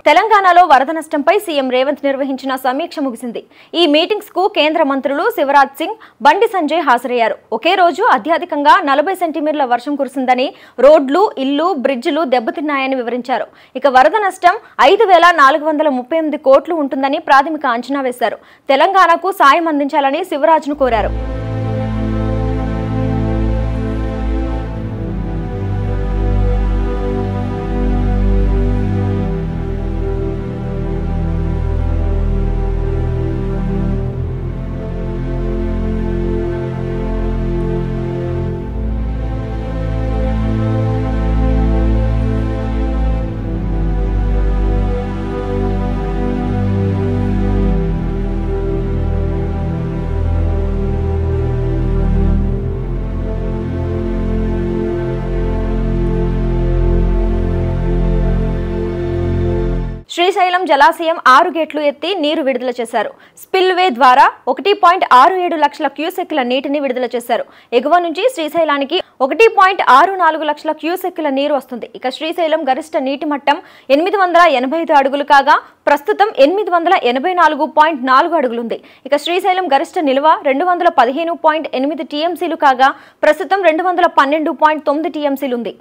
తెలంగాణలో వరద నష్టంపై సీఎం రేవంత్ నిర్వహించిన సమీక్ష ముగిసింది. ఈ మీటింగ్స్ కు కేంద్ర మంత్రులు శివరాజ్ సింగ్, బండి సంజయ్ హాజరయ్యారు. ఒకే రోజు అత్యధికంగా 40 సెంటీమీటర్ల వర్షం కురిసిందని, రోడ్లు, ఇళ్లు, బ్రిడ్జిలు దెబ్బతిన్నాయని వివరించారు. ఇక వరద నష్టం 5,438 కోట్లు ఉంటుందని ప్రాథమిక అంచనా వేశారు. తెలంగాణకు సాయం అందించాలని శివరాజ్ను కోరారు. శ్రీశైలం జలాశయం 6 గేట్లు ఎత్తి నీరు విడుదల చేశారు. స్పిల్వే ద్వారా 1.67 లక్షల క్యూసెక్కుల నీటిని విడుదల చేశారు. ఎగువ నుంచి శ్రీశైలానికి 1.64 లక్షల క్యూసెక్కుల నీరు వస్తుంది. ఇక శ్రీశైలం గరిష్ట నీటి మట్టం 885 అడుగులు కాగా ప్రస్తుతం 884.4 అడుగులుంది. ఇక శ్రీశైలం గరిష్ట నిల్వ 215.8 టీఎంసీలు కాగా ప్రస్తుతం 212.9 టీఎంసీలుంది.